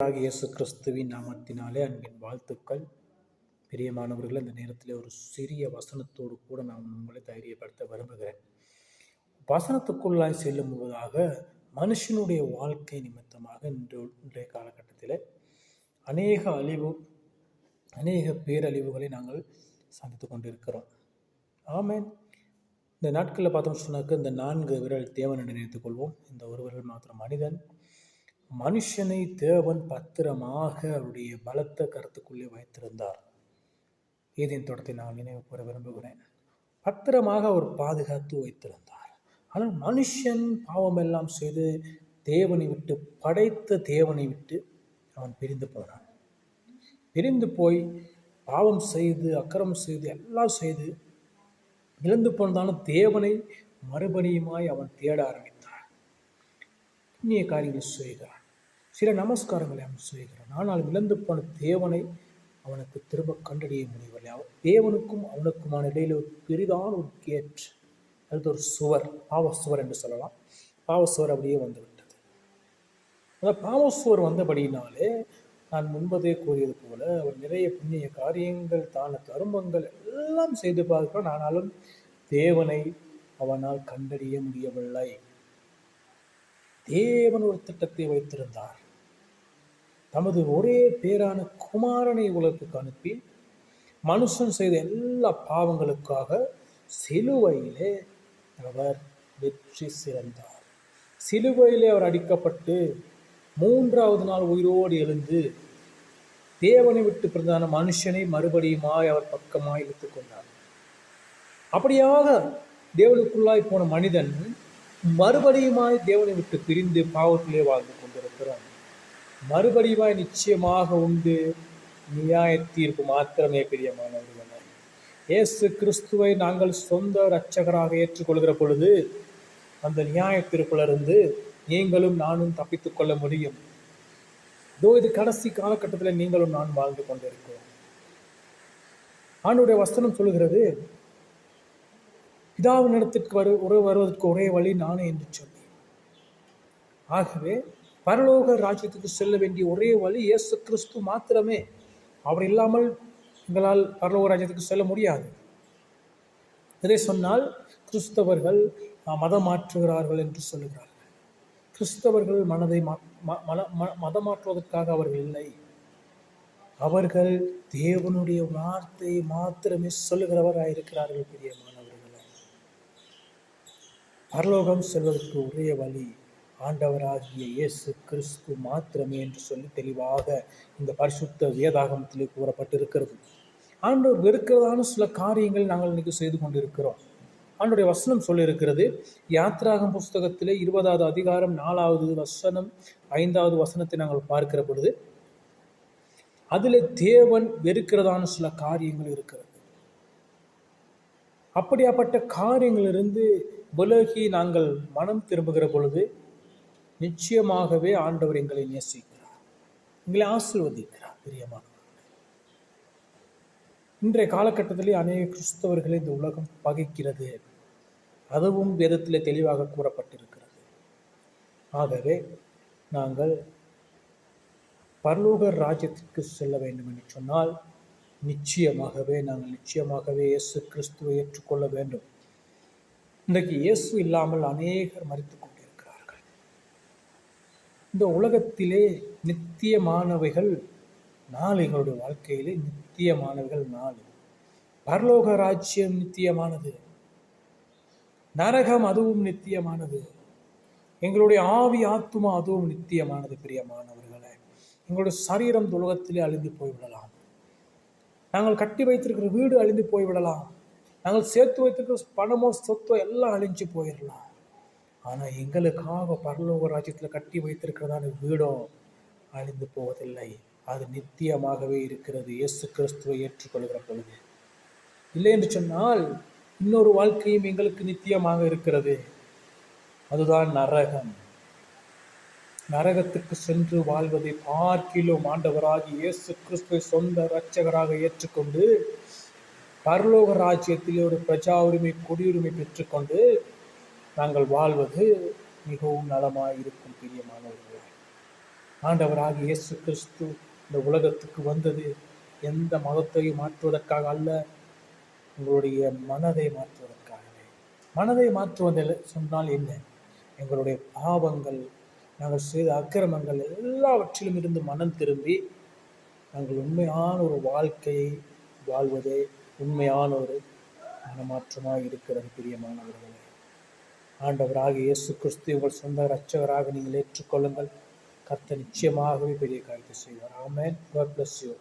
இயேசு கிறிஸ்துவின் நாமத்தினாலே அன்பின் வாழ்த்துக்கள். பிரியமானவர்கள், இந்த நேரத்தில் ஒரு சிறிய வசனத்தோடு கூட நான் உங்களை தைரியப்படுத்த விரும்புகிறேன். வசனத்துக்குள்ளாய் செல்லும் போதாக மனுஷனுடைய வாழ்க்கை நிமித்தமாக இன்றைய காலகட்டத்தில் அநேக பேரழிவுகளை நாங்கள் சந்தித்து கொண்டிருக்கிறோம். ஆமேன். இந்த நாட்களில் பார்த்தோம்னு சொன்னாக்க இந்த 4 விரல் தேவன் என்று நினைத்துக் கொள்வோம். இந்த ஒரு விரல் மாத்திரம் மனிதன். மனுஷனை தேவன் பத்திரமாக அவருடைய பலத்த கருத்துக்குள்ளே வைத்திருந்தார். ஏதேன் தோட்டத்தை நான் நினைவு கூற விரும்புகிறேன். பத்திரமாக அவர் பாதுகாத்து வைத்திருந்தார். ஆனால் மனுஷன் பாவம் எல்லாம் செய்து தேவனை விட்டு, படைத்த தேவனை விட்டு அவன் பிரிந்து போனான். பிரிந்து போய் பாவம் செய்து, அக்கிரமம் செய்து, எல்லாம் செய்து இழந்து போனதாலும் தேவனை மறுபடியுமாய் அவன் தேட ஆரம்பித்தான். புண்ணிய காரியங்களை செய்கிறான், சில நமஸ்காரங்களை அவன் செய்கிறான். ஆனால் இழந்து போன தேவனை அவனுக்கு திரும்ப கண்டறிய முடியவில்லை. தேவனுக்கும் அவனுக்குமான இடையில ஒரு பெரிதான ஒரு கேட், அது ஒரு சுவர், பாவசுவர் என்று சொல்லலாம். பாவசுவர் அப்படியே வந்துவிட்டது. அந்த பாவசுவர் வந்தபடியினாலே நான் முன்பதே கூறியது போல அவர் நிறைய புண்ணிய காரியங்கள், தான தருமங்கள் எல்லாம் செய்து பார்க்கிறான். ஆனாலும் தேவனை அவனால் கண்டறிய முடியவில்லை. தேவன் ஒரு திட்டத்தை வைத்திருந்தார். தமது ஒரே பேரான குமாரனை உலகத்துக்கு அனுப்பி மனுஷன் செய்த எல்லா பாவங்களுக்காக சிலுவையிலே அவர் வெற்றி சிறந்தார். சிலுவையிலே அவர் அடிக்கப்பட்டு 3வது நாள் உயிரோடு எழுந்து தேவனை விட்டு பிறந்தான மனுஷனை மறுபடியுமாய் அவர் பக்கமாய் இழுத்துக் கொண்டார். அப்படியாக தேவனுக்குள்ளாய் போன மனிதன் மறுபடியுமாய் தேவனை விட்டு பிரிந்து பாவத்திலே வாழ்ந்து கொண்டிருக்கிறான். மறுபடியுமாய் நிச்சயமாக உண்டு நியாய தீர்ப்பு மாத்திரமே. பிரியமானவர்களே, இயேசு கிறிஸ்துவை நாங்கள் சொந்த இரட்சகராக ஏற்றுக்கொள்கிற பொழுது அந்த நியாய தீர்ப்பிலிருந்து நீங்களும் நானும் தப்பித்துக் கொள்ள முடியும். இது கடைசி காலகட்டத்தில் நீங்களும் நான் வாழ்ந்து கொண்டிருக்கிறோம். ஆண்டவருடைய வசனம் சொல்லுகிறது, பிதாவின் இடத்திற்கு வருவதற்கு ஒரே வழி நானே என்று சொல்லி. ஆகவே பரலோக ராஜ்யத்துக்கு செல்ல வேண்டிய ஒரே வழி இயேசு கிறிஸ்து மாத்திரமே. அவர் இல்லாமல் எங்களால் பரலோக ராஜ்யத்துக்கு செல்ல முடியாது. இதை சொன்னால் கிறிஸ்தவர்கள் மதம் மாற்றுகிறார்கள் என்று சொல்லுகிறார்கள். கிறிஸ்தவர்கள் மனதை மதம் மாற்றுவதற்காக அவர்கள் இல்லை. அவர்கள் தேவனுடைய வார்த்தையை மாத்திரமே சொல்லுகிறவராக இருக்கிறார்கள். பிரியமானவர்களே, பரலோகம் செல்வதற்கு ஒரே வழி ஆண்டவராகிய இயேசு கிறிஸ்து மாத்திரமே என்று சொல்லி தெளிவாக இந்த பரிசுத்த வேதாகமத்திலே கூறப்பட்டிருக்கிறது. ஆண்டவர் வெறுக்கிறதான சில காரியங்கள் நாங்கள் இன்னைக்கு செய்து கொண்டிருக்கிறோம். ஆண்டவருடைய வசனம் சொல்லியிருக்கிறது. யாத்ராகம் புஸ்தகத்திலே 20வது அதிகாரம் 4வது வசனம் 5வது வசனத்தை நாங்கள் பார்க்கிற பொழுது அதில் தேவன் வெறுக்கிறதான சில காரியங்கள் இருக்கிறது. அப்படியாப்பட்ட காரியங்களிலிருந்து விலகி நாங்கள் மனம் திரும்புகிற பொழுது நிச்சயமாகவே ஆண்டவர் எங்களை நேசிக்கிறார், எங்களை ஆசீர்வதிக்கிறார். பிரியமானவர்களே, இன்றைய காலகட்டத்திலே அநேக கிறிஸ்தவர்களை இந்த உலகம் பகைக்கிறது. அதுவும் வேதத்திலே தெளிவாக கூறப்பட்டிருக்கிறது. ஆகவே நாங்கள் பரலோக ராஜ்யத்திற்கு செல்ல வேண்டும் என்று சொன்னால் நிச்சயமாகவே இயேசு கிறிஸ்துவை ஏற்றுக்கொள்ள வேண்டும். இன்றைக்கு இயேசு இல்லாமல் அநேகர் மரித்து கொண்டிருக்கிறார்கள். இந்த உலகத்திலே நித்தியமானவைகள் 4, எங்களுடைய வாழ்க்கையிலே நித்தியமானவைகள் 4. பரலோக ராஜ்யம் நித்தியமானது, நரகம் அதுவும் நித்தியமானது, எங்களுடைய ஆவி ஆத்துமா அதுவும் நித்தியமானது. பிரியமானவர்களே, எங்களுடைய சரீரம் உலகத்திலே அழிந்து போய்விடலாம். நாங்கள் கட்டி வைத்திருக்கிற வீடு அழிந்து போய்விடலாம். நாங்கள் சேர்த்து வைத்திருக்கிற பணமோ சொத்தோ எல்லாம் அழிஞ்சு போயிடலாம். ஆனால் எங்களுக்காக பரலோக ராஜ்யத்தில் கட்டி வைத்திருக்கிறதான வீடோ அழிந்து போவதில்லை. அது நித்தியமாகவே இருக்கிறது இயேசு கிறிஸ்துவை ஏற்றுக்கொள்கிற பொழுது. இல்லை என்று சொன்னால் இன்னொரு வாழ்க்கையும் எங்களுக்கு நித்தியமாக இருக்கிறது. அதுதான் நரகம். நரகத்துக்கு சென்று வாழ்வதை பார்க்கிலும் ஆண்டவராகி இயேசு கிறிஸ்துவை சொந்த இரட்சகராக ஏற்றுக்கொண்டு பரலோக ராஜ்யத்திலே ஒரு பிரஜா உரிமை, குடியுரிமை பெற்றுக்கொண்டு நாங்கள் வாழ்வது மிகவும் நலமாயிருக்கும். பிரியமானவர்களே, ஆண்டவராகிய இயேசு கிறிஸ்து இந்த உலகத்துக்கு வந்தது எந்த மதத்தையும் மாற்றுவதற்காக அல்ல, உங்களுடைய மனதை மாற்றுவதற்காகவே. மனதை மாற்றுவதில் சொன்னால் என்ன? எங்களுடைய பாவங்கள், நாங்கள் செய்த அக்கிரமங்கள் எல்லாவற்றிலும் இருந்து மனம் திரும்பி நாங்கள் உண்மையான ஒரு வாழ்க்கையை வாழ்வதே உண்மையான ஒரு மனமாற்றமாக இருக்கிறது. பிரியமானவர்களே, ஆண்டவராகிய இயேசு கிறிஸ்து உங்கள் சொந்த இரட்சகராக நீங்கள் ஏற்றுக்கொள்ளுங்கள். கர்த்தர் நிச்சயமாகவே பெரிய காரியத்தை செய்வார். ஆமென். God bless you.